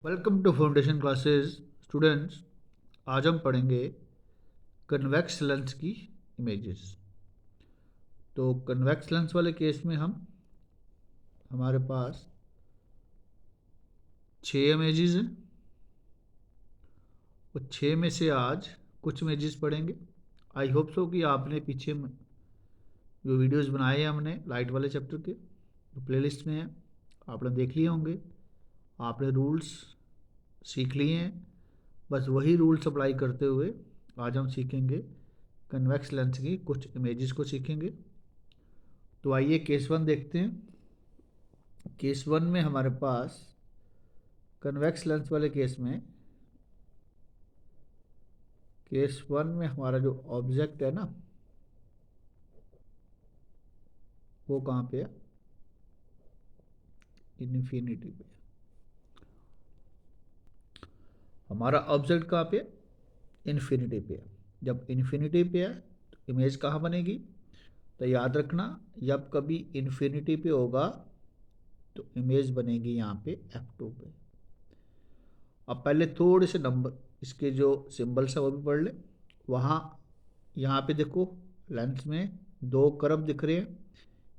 Welcome to foundation classes students. आज हम पढ़ेंगे कन्वेक्स लेंस की इमेजेस। तो कन्वेक्स लेंस वाले केस में हमारे पास 6 इमेजेस हैं और 6 में से आज कुछ इमेजेस पढ़ेंगे। आई होप सो कि आपने पीछे जो वीडियोस बनाए हैं हमने लाइट वाले चैप्टर के जो प्लेलिस्ट में हैं आपने देख लिए होंगे। आपने रूल्स सीख लिए हैं, बस वही रूल्स अप्लाई करते हुए आज हम सीखेंगे कन्वेक्स लेंस की कुछ इमेजेस को सीखेंगे। तो आइए केस वन देखते हैं। केस वन में हमारे पास कन्वेक्स लेंस वाले केस वन में हमारा जो ऑब्जेक्ट है ना वो कहाँ पे है? इन्फिनिटी पे। हमारा ऑब्जेक्ट कहाँ पे है? इन्फिनिटी पे है। जब इन्फिनिटी पे है तो इमेज कहाँ बनेगी? तो याद रखना, जब कभी इन्फिनिटी पे होगा तो इमेज बनेगी यहाँ पे F2 पे। अब पहले थोड़े से नंबर इसके जो सिंबल्स है वो भी पढ़ ले। वहाँ यहाँ पे देखो लेंस में दो कर्व दिख रहे हैं।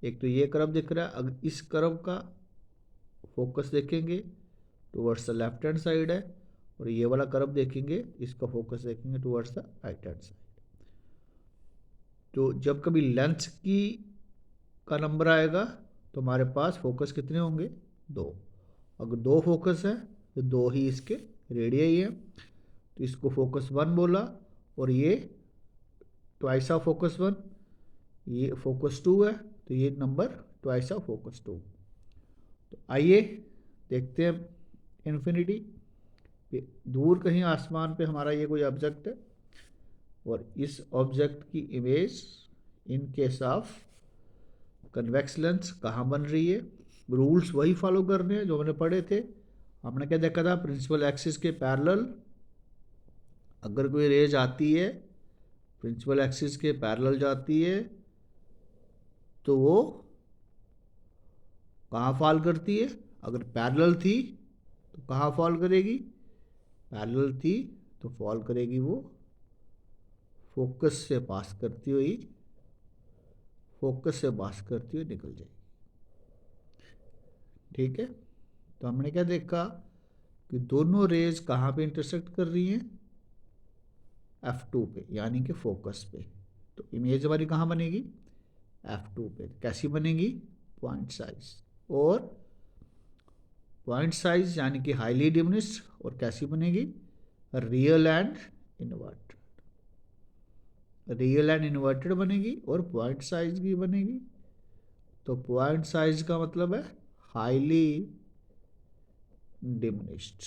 एक तो ये कर्व दिख रहा है, अगर इस कर्व का फोकस देखेंगे towards the left hand side है, और ये वाला कर्व देखेंगे इसका फोकस देखेंगे towards the right hand side. तो जब कभी लेंस की का नंबर आएगा तो हमारे पास फोकस कितने होंगे? दो। अगर दो फोकस है तो दो ही इसके रेडियई है, तो इसको फोकस वन बोला। और ये ट्वाइस ऑफ फोकस वन, ये फोकस टू है, तो ये number twice of focus two. तो आइए देखते हैं इन्फिनिटी। दूर कहीं आसमान पे हमारा ये कोई ऑब्जेक्ट है और इस ऑब्जेक्ट की image in case of convex lens कहाँ बन रही है? रूल्स वही फॉलो करने हैं जो हमने पढ़े थे। हमने क्या देखा था? प्रिंसिपल एक्सिस के पैरेलल अगर कोई रेज आती है, प्रिंसिपल एक्सिस के पैरेलल जाती है तो वो कहाँ फॉल करती है? अगर पैरेलल थी तो कहाँ फॉल करेगी? पैरेलल थी तो फॉल करेगी वो फोकस से पास करती हुई, निकल जाएगी। ठीक है, तो हमने क्या देखा कि दोनों रेज कहाँ पे इंटरसेक्ट कर रही हैं? F2 पे, यानी कि फोकस पे। तो इमेज हमारी कहाँ बनेगी? F2 पे। कैसी बनेगी? Point size. और पॉइंट साइज यानी कि हाईली डिमिनिश्ड। और कैसी बनेगी? Real and inverted. Real and inverted बनेगी और पॉइंट साइज भी बनेगी। तो पॉइंट साइज का मतलब है हाईली डिमिनिश्ड।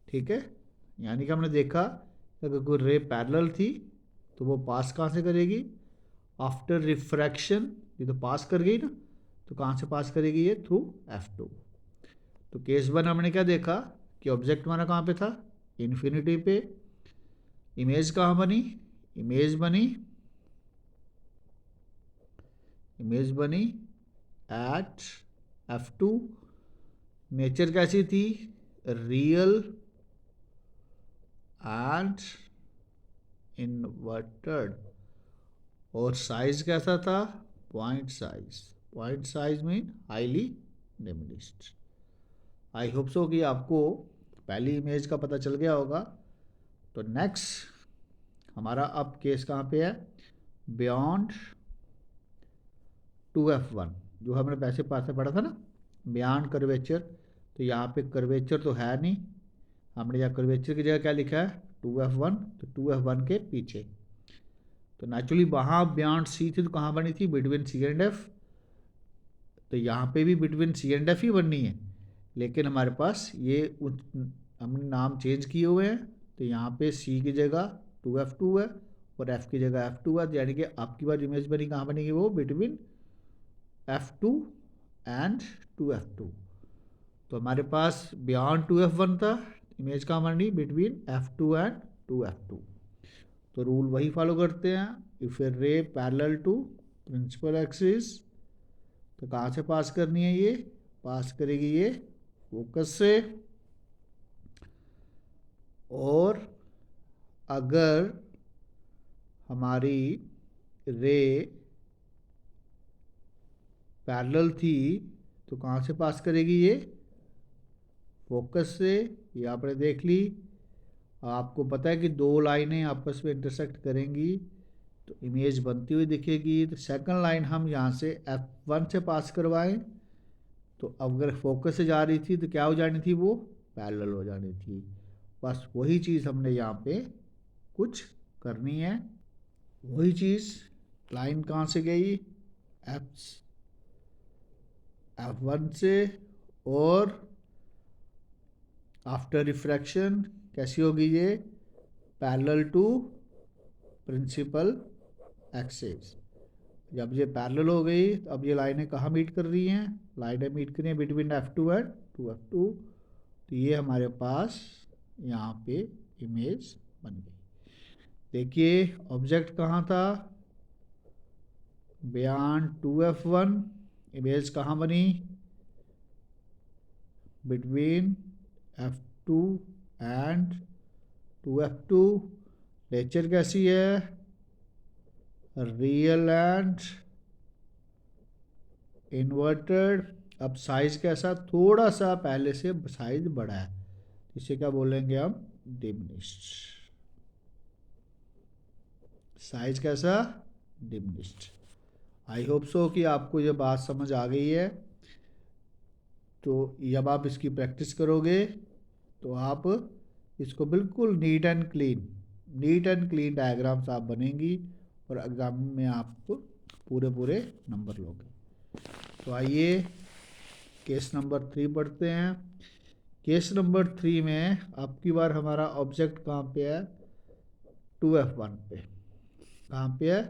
ठीक है, यानी कि हमने देखा कि अगर कोई रे पैरेलल थी तो वो पास कहाँ से करेगी? After refraction. ये तो पास कर गई ना, तो कहाँ से पास करेगी? ये थ्रू F2। तो केस वन हमने क्या देखा कि ऑब्जेक्ट हमारा कहाँ पे था? इन्फिनिटी पे। इमेज कहाँ बनी? इमेज बनी एट F2। नेचर कैसी थी? Real and inverted. और साइज कैसा था? Point size. Point size mean highly diminished. आई होप सो कि आपको पहली इमेज का पता चल गया होगा। तो नेक्स्ट हमारा अब केस कहाँ पे है? बियॉन्ड 2F1, जो हमने पैसे पास में पढ़ा था ना, बियॉन्ड कर्वेचर। तो यहाँ पे कर्वेचर तो है नहीं, हमने यहाँ कर्वेचर की जगह क्या लिखा है? 2F1। तो 2F1 के पीछे। तो नेचुरली वहाँ बियॉन्ड सी थी तो कहाँ बनी थी? Between C and F. तो यहाँ पे भी बिटवीन सी एंड एफ ही बननी है, लेकिन हमारे पास ये हमने नाम चेंज किए हुए हैं। तो यहाँ पे सी की जगह 2F2 है और एफ की जगह F2 है, यानी कि आपकी बार इमेज बनी कहाँ बनेगी? वो बिटवीन F2 एंड 2F2। तो हमारे पास बियॉन्ड 2F1 था, इमेज कहाँ बनी? Between F2 and 2F2। तो रूल वही फॉलो करते हैं। If A ray parallel to principal axis, तो कहाँ से पास करनी है? ये पास करेगी ये फोकस से, और अगर हमारी रे पैरेलल थी तो कहाँ से पास करेगी ये, फोकस से। ये आपने देख ली। आपको पता है कि दो लाइनें आपस में इंटरसेक्ट करेंगी तो इमेज बनती हुई दिखेगी। तो सेकंड लाइन हम यहाँ से F1 से पास करवाएं तो अगर फोकस से जा रही थी तो क्या हो जानी थी, वो पैरेलल हो जानी थी। बस वही चीज़ हमने यहाँ पे कुछ करनी है। वही चीज़, लाइन कहाँ से गई, F1 से, और आफ्टर रिफ्रैक्शन कैसी होगी ये, पैरेलल टू प्रिंसिपल एक्सिस। जब ये पैरेलल हो गई तो अब ये लाइनें कहाँ मीट कर रही हैं, लाइनें मीट कर रही हैं बिटवीन F2 एंड 2F2। तो ये हमारे पास यहाँ पे इमेज बन गई। देखिए ऑब्जेक्ट कहाँ था, बियॉन्ड 2F1, इमेज कहाँ बनी, between F2 and 2F2। Nature कैसी है, रियल एंड इन्वर्टेड। अब साइज कैसा, थोड़ा सा पहले से साइज बड़ा है, इसे क्या बोलेंगे हम, डिमिनिश्ड। साइज कैसा, डिमिनिश्ड। आई होप सो कि आपको ये बात समझ आ गई है। तो जब आप इसकी प्रैक्टिस करोगे तो आप इसको बिल्कुल नीट एंड क्लीन डायग्राम्स आप बनेंगी और एग्जाम में आप पूरे नंबर लोगे। तो आइए केस नंबर 3 पढ़ते हैं। केस नंबर 3 में आपकी बार हमारा ऑब्जेक्ट कहाँ पे है, 2F1 पे। कहाँ पे है,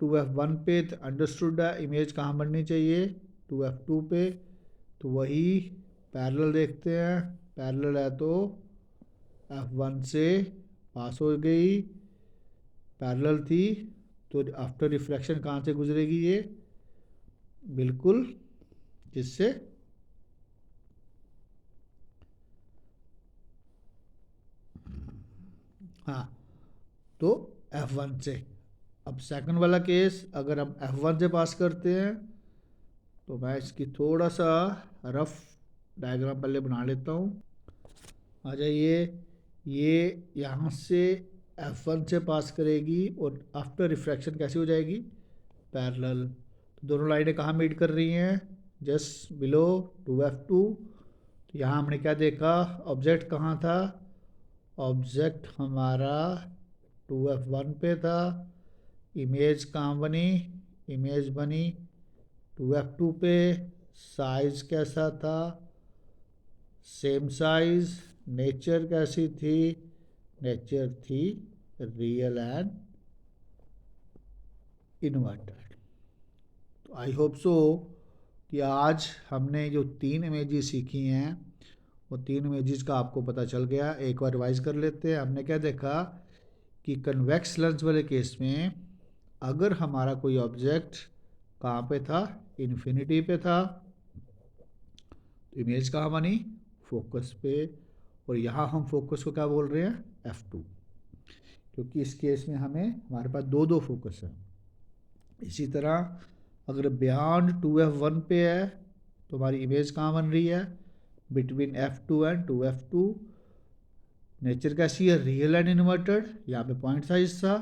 2F1 पे। तो अंडरस्टूड है इमेज कहाँ बननी चाहिए, 2F2 पे। तो वही पैरेलल देखते हैं, पैरेलल है तो F1 से पास हो गई, पैरेलल थी तो आफ्टर रिफ्लेक्शन कहाँ से गुजरेगी ये, बिल्कुल जिससे हाँ, तो F1 से। अब सेकंड वाला केस, अगर हम F1 से पास करते हैं तो मैं इसकी थोड़ा सा रफ डायग्राम पहले बना लेता हूँ। आ जाइए, ये यहाँ से F1 से पास करेगी और आफ्टर रिफ्रैक्शन कैसी हो जाएगी, पैरेलल। तो दोनों लाइनें कहाँ मीट कर रही हैं, जस्ट बिलो 2F2। तो यहाँ हमने क्या देखा, ऑब्जेक्ट कहाँ था, ऑब्जेक्ट हमारा 2F1 पे था। इमेज कहाँ बनी, इमेज बनी 2F2 पे। साइज कैसा था, सेम साइज। नेचर कैसी थी, नेचर थी रियल एंड इन्वर्टेड। तो आई होप सो कि आज हमने जो 3 इमेजेस सीखी हैं वो 3 इमेजेस का आपको पता चल गया। एक बार रिवाइज कर लेते हैं। हमने क्या देखा कि कन्वेक्स लेंस वाले केस में अगर हमारा कोई ऑब्जेक्ट कहाँ पे था, इन्फिनिटी पे था, तो इमेज कहाँ बनी, फोकस पे। और यहाँ हम फोकस को क्या बोल रहे हैं, F2, क्योंकि इस केस में हमारे पास दो फोकस है। इसी तरह अगर बियॉन्ड 2F1 पे है तो हमारी इमेज कहाँ बन रही है, between F2 and 2F2। Nature कैसी है, रियल एंड इन्वर्टेड। यहाँ पे पॉइंट साइज था,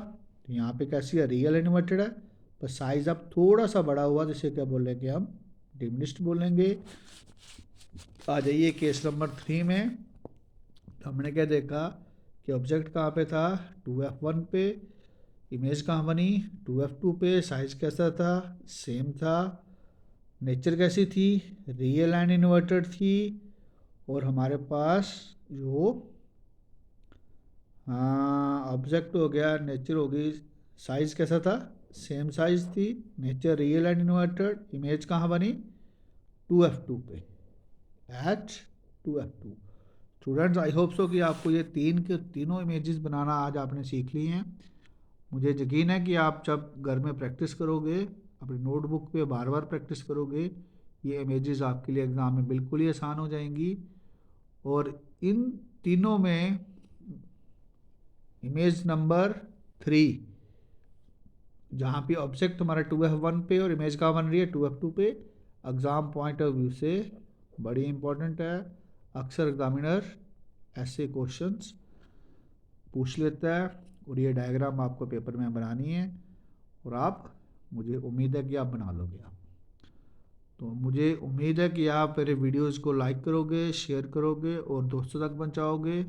तो यहाँ पे कैसी है, रियल एंड इन्वर्टेड है, पर साइज अब थोड़ा सा बड़ा हुआ, जिसे क्या बोलेंगे हम, डिमिनिश्ड बोलेंगे। आ जाइए केस नंबर 3 में। तो हमने क्या देखा कि ऑब्जेक्ट कहाँ पे था, 2F1 पे। इमेज कहाँ बनी, 2F2 पे। साइज कैसा था, सेम था। नेचर कैसी थी, रियल एंड इन्वर्टेड थी। और हमारे पास जो ऑब्जेक्ट हो गया, नेचर हो गई, साइज कैसा था, सेम साइज थी। Nature real and inverted. Image कहाँ बनी, 2F2 पे, at 2F2। Students I hope so कि आपको ये तीनों इमेजेस बनाना आज आपने सीख ली हैं। मुझे यकीन है कि आप जब घर में प्रैक्टिस करोगे, अपनी नोटबुक पे बार बार प्रैक्टिस करोगे, ये इमेजेस आपके लिए एग्ज़ाम में बिल्कुल ही आसान हो जाएंगी। और इन तीनों में इमेज नंबर 3 जहाँ पे ऑब्जेक्ट हमारा 2F1 पे और इमेज कहाँ बन रही है 2F2 पे, एग्ज़ाम पॉइंट ऑफ व्यू से बड़ी इंपॉर्टेंट है। अक्सर एग्जामिनर ऐसे क्वेश्चंस पूछ लेता है और ये डायग्राम आपको पेपर में बनानी है और आप, मुझे उम्मीद है कि आप बना लोगे। आप तो मुझे उम्मीद है कि आप मेरे वीडियोस को लाइक करोगे, शेयर करोगे और दोस्तों तक पहुंचाओगे।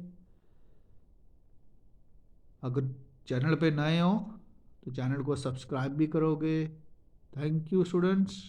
अगर चैनल पे नए हो तो चैनल को सब्सक्राइब भी करोगे। Thank you students.